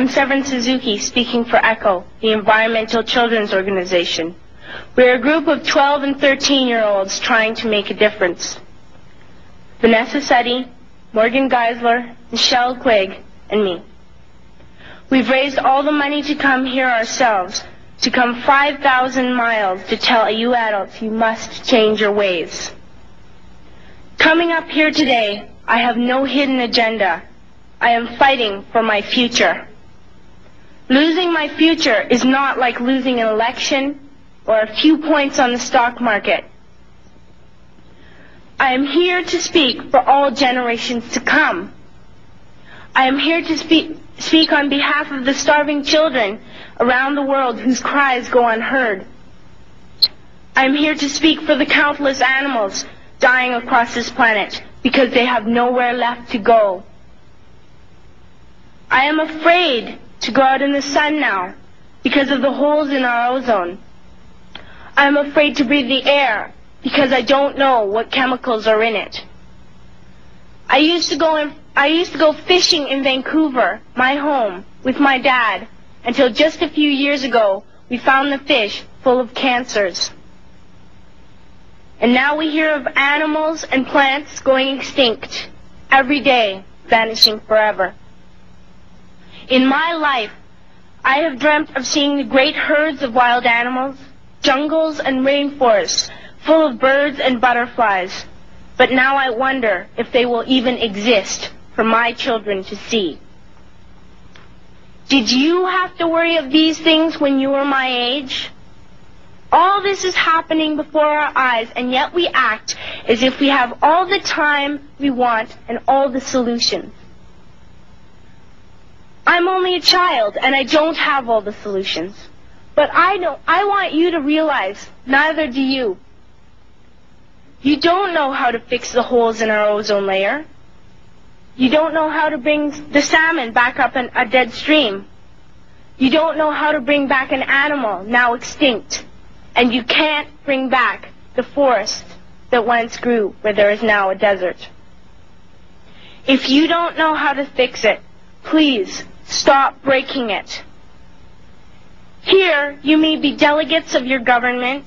I'm Severn Suzuki, speaking for ECHO, the Environmental Children's Organization. We're a group of 12 and 13-year-olds trying to make a difference. Vanessa Suddy, Morgan Geisler, Michelle Quigg, and me. We've raised all the money to come here ourselves, to come 5,000 miles to tell you adults you must change your ways. Coming up here today, I have no hidden agenda. I am fighting for my future. Losing my future is not like losing an election or a few points on the stock market. I am here to speak for all generations to come. I am here to speak on behalf of the starving children around the world whose cries go unheard. I am here to speak for the countless animals dying across this planet because they have nowhere left to go. I am afraid to go out in the sun now because of the holes in our ozone. I am afraid to breathe the air because I don't know what chemicals are in it. I used to go fishing in Vancouver, my home, with my dad, until just a few years ago we found the fish full of cancers. And now we hear of animals and plants going extinct, every day vanishing forever. In my life, I have dreamt of seeing the great herds of wild animals, jungles and rainforests full of birds and butterflies. But now I wonder if they will even exist for my children to see. Did you have to worry of these things when you were my age? All this is happening before our eyes, and yet we act as if we have all the time we want and all the solutions. I'm only a child, and I don't have all the solutions. But I want you to realize, neither do you. You don't know how to fix the holes in our ozone layer. You don't know how to bring the salmon back up a dead stream. You don't know how to bring back an animal now extinct. And you can't bring back the forest that once grew where there is now a desert. If you don't know how to fix it, please stop breaking it. Here, you may be delegates of your government,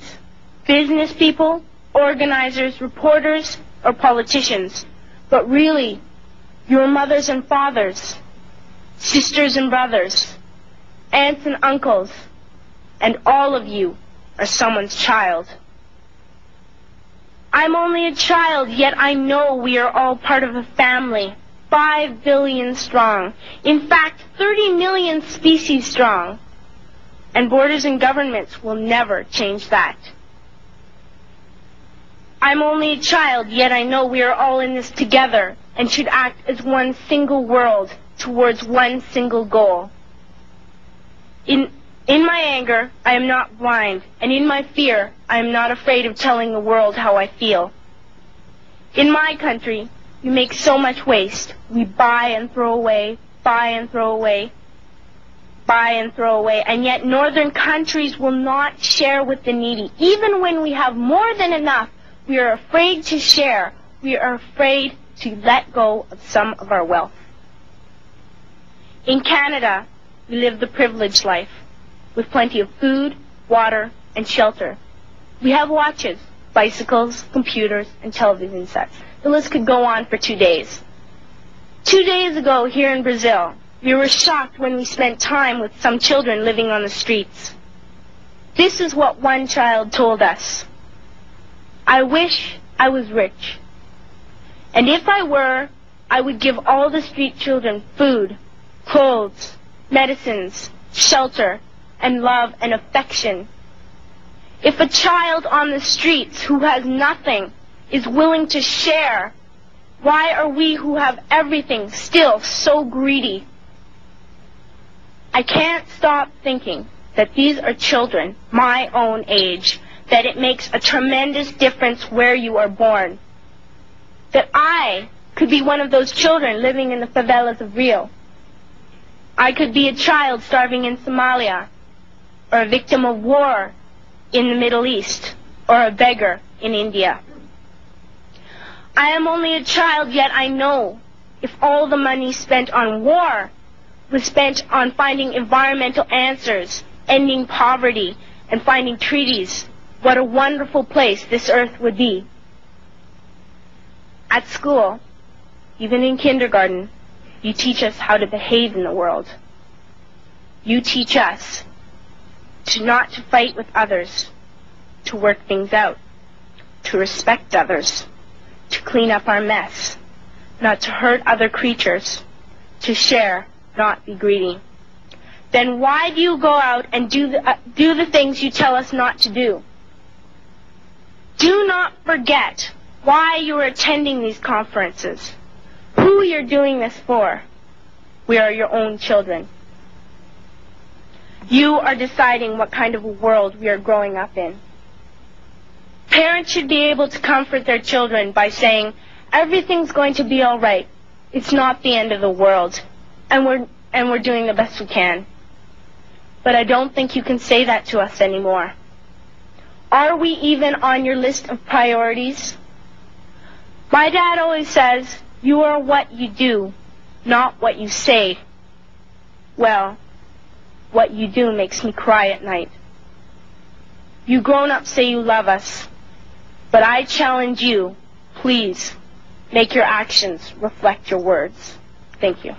business people, organizers, reporters, or politicians, but really, your mothers and fathers, sisters and brothers, aunts and uncles, and all of you are someone's child. I'm only a child, yet I know we are all part of a family, 5 billion strong. In fact, 30 million species strong. And borders and governments will never change that. I'm only a child, yet I know we are all in this together and should act as one single world towards one single goal. In my anger, I am not blind, and in my fear, I am not afraid of telling the world how I feel. In my country, we make so much waste. We buy and throw away, buy and throw away, buy and throw away, and yet northern countries will not share with the needy. Even when we have more than enough, we are afraid to share. We are afraid to let go of some of our wealth. In Canada, we live the privileged life, with plenty of food, water, and shelter. We have watches, bicycles, computers, and television sets. The list could go on for 2 days. 2 days ago, here in Brazil, we were shocked when we spent time with some children living on the streets. This is what one child told us. I wish I was rich. And if I were, I would give all the street children food, clothes, medicines, shelter, and love and affection. If a child on the streets who has nothing is willing to share, why are we who have everything still so greedy? I can't stop thinking that these are children my own age, that it makes a tremendous difference where you are born. That I could be one of those children living in the favelas of Rio. I could be a child starving in Somalia, or a victim of war in the Middle East, or a beggar in India. I am only a child, yet I know if all the money spent on war was spent on finding environmental answers, ending poverty, and finding treaties, what a wonderful place this earth would be. At school, even in kindergarten, you teach us how to behave in the world. You teach us not to fight with others, to work things out, to respect others, to clean up our mess, not to hurt other creatures, to share, not be greedy. Then why do you go out and do the things you tell us not to do? Do not forget why you are attending these conferences, who you're doing this for. We are your own children. You are deciding what kind of a world we are growing up in. Parents should be able to comfort their children by saying, everything's going to be all right. It's not the end of the world, and we're doing the best we can. But I don't think you can say that to us anymore. Are we even on your list of priorities? My dad always says, you are what you do, not what you say. Well, what you do makes me cry at night. You grown-ups say you love us, but I challenge you, please, make your actions reflect your words. Thank you.